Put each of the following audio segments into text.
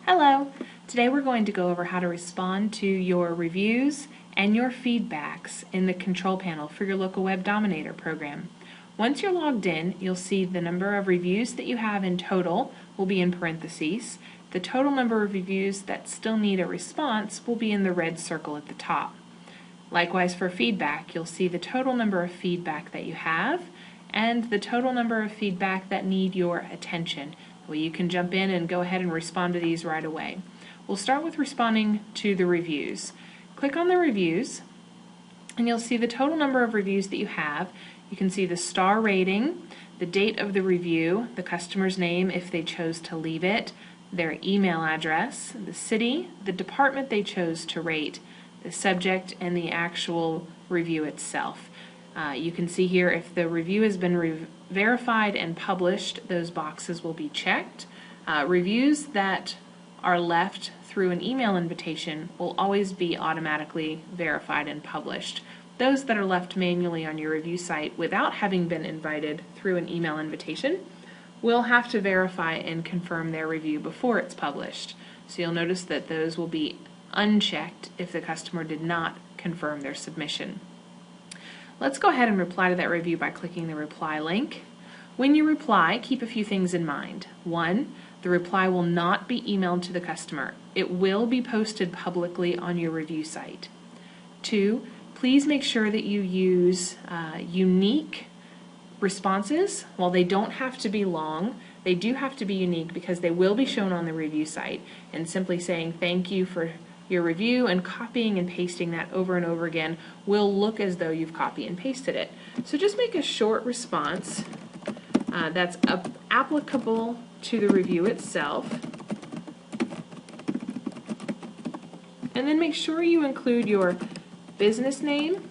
Hello! Today we're going to go over how to respond to your reviews and your feedbacks in the control panel for your local web Dominator program. Once you're logged in, you'll see the number of reviews that you have in total will be in parentheses. The total number of reviews that still need a response will be in the red circle at the top. Likewise for feedback, you'll see the total number of feedback that you have and the total number of feedback that need your attention. Well, you can jump in and go ahead and respond to these right away. We'll start with responding to the reviews. Click on the reviews and you'll see the total number of reviews that you have. You can see the star rating, the date of the review, the customer's name if they chose to leave it, their email address, the city, the department they chose to rate, the subject, and the actual review itself. You can see here if the review has been verified and published, those boxes will be checked. Reviews that are left through an email invitation will always be automatically verified and published. Those that are left manually on your review site without having been invited through an email invitation will have to verify and confirm their review before it's published. So you'll notice that those will be unchecked if the customer did not confirm their submission. Let's go ahead and reply to that review by clicking the reply link. When you reply, keep a few things in mind. 1, the reply will not be emailed to the customer. It will be posted publicly on your review site. 2, please make sure that you use unique responses. While they don't have to be long, they do have to be unique because they will be shown on the review site, and simply saying thank you for your review and copying and pasting that over and over again will look as though you've copied and pasted it. So just make a short response that's applicable to the review itself, and then make sure you include your business name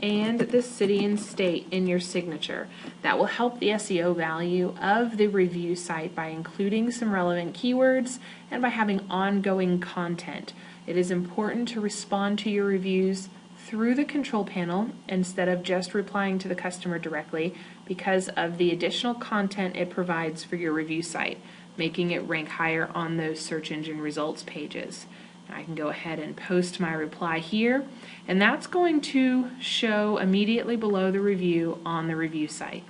and the city and state in your signature. That will help the SEO value of the review site by including some relevant keywords and by having ongoing content. It is important to respond to your reviews through the control panel instead of just replying to the customer directly because of the additional content it provides for your review site, making it rank higher on those search engine results pages. I can go ahead and post my reply here, and that's going to show immediately below the review on the review site.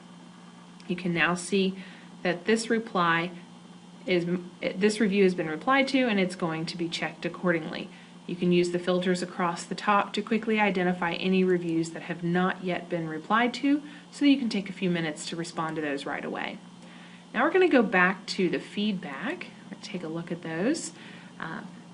You can now see that this review has been replied to, and it's going to be checked accordingly. You can use the filters across the top to quickly identify any reviews that have not yet been replied to, so that you can take a few minutes to respond to those right away. Now we're going to go back to the feedback. Take a look at those.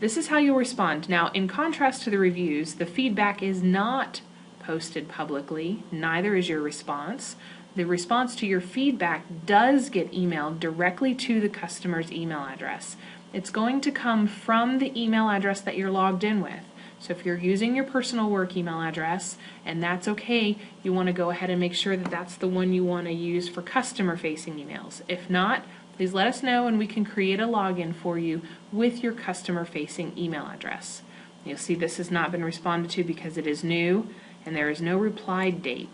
This is how you'll respond. Now, in contrast to the reviews, the feedback is not posted publicly, neither is your response. The response to your feedback does get emailed directly to the customer's email address. It's going to come from the email address that you're logged in with. So if you're using your personal work email address, and that's okay, you want to go ahead and make sure that that's the one you want to use for customer-facing emails. If not, please let us know and we can create a login for you with your customer-facing email address. You'll see this has not been responded to because it is new and there is no reply date.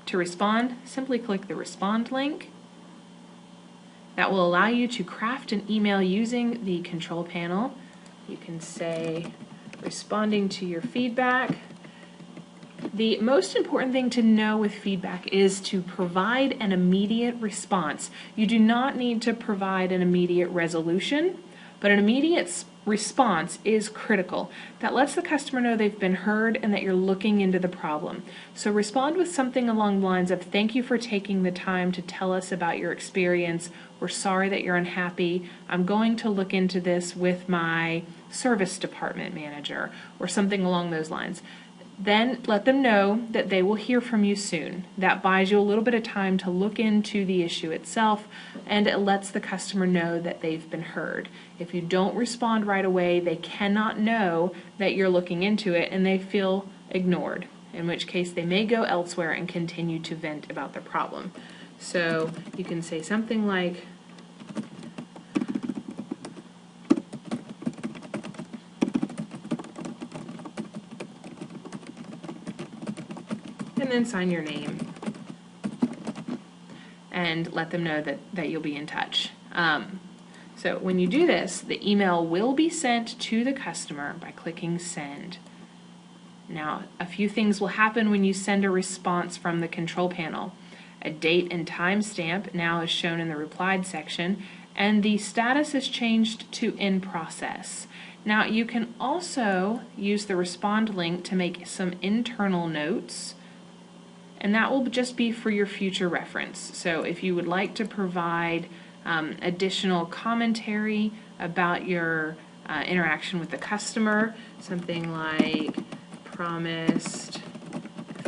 To respond, simply click the respond link. That will allow you to craft an email using the control panel. You can say, responding to your feedback. The most important thing to know with feedback is to provide an immediate response. You do not need to provide an immediate resolution, but an immediate response is critical. That lets the customer know they've been heard and that you're looking into the problem. So respond with something along the lines of, thank you for taking the time to tell us about your experience. We're sorry that you're unhappy. I'm going to look into this with my service department manager, or something along those lines. Then let them know that they will hear from you soon. That buys you a little bit of time to look into the issue itself, and it lets the customer know that they've been heard. If you don't respond right away, they cannot know that you're looking into it and they feel ignored, in which case they may go elsewhere and continue to vent about the problem. So you can say something like, and then sign your name and let them know that you'll be in touch. So when you do this, the email will be sent to the customer by clicking send. Now, a few things will happen when you send a response from the control panel. A date and time stamp now is shown in the replied section, and the status is changed to in process. Now, you can also use the respond link to make some internal notes, and that will just be for your future reference. So if you would like to provide additional commentary about your interaction with the customer, something like promised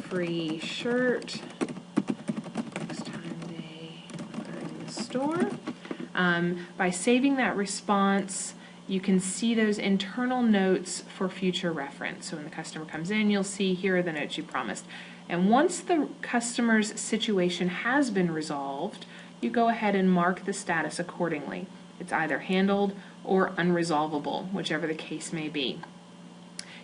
free shirt next time they are in the store. By saving that response, you can see those internal notes for future reference. So when the customer comes in, you'll see here are the notes you promised. And once the customer's situation has been resolved, you go ahead and mark the status accordingly. It's either handled or unresolvable, whichever the case may be.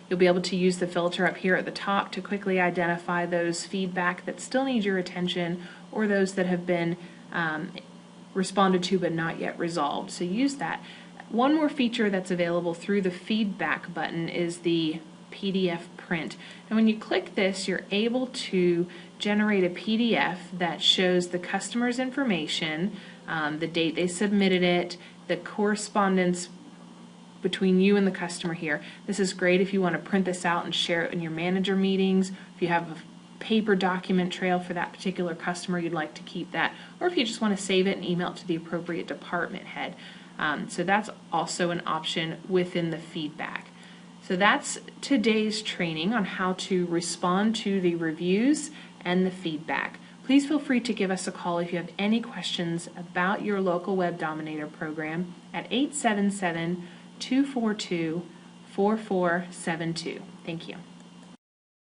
You'll be able to use the filter up here at the top to quickly identify those feedback that still need your attention or those that have been responded to but not yet resolved. So use that. One more feature that's available through the feedback button is the PDF print. And when you click this, you're able to generate a PDF that shows the customer's information, the date they submitted it, the correspondence between you and the customer here. This is great if you want to print this out and share it in your manager meetings, if you have a paper document trail for that particular customer, you'd like to keep that, or if you just want to save it and email it to the appropriate department head. So that's also an option within the feedback. So that's today's training on how to respond to the reviews and the feedback. Please feel free to give us a call if you have any questions about your local Web Dominator program at 877-242-4472. Thank you.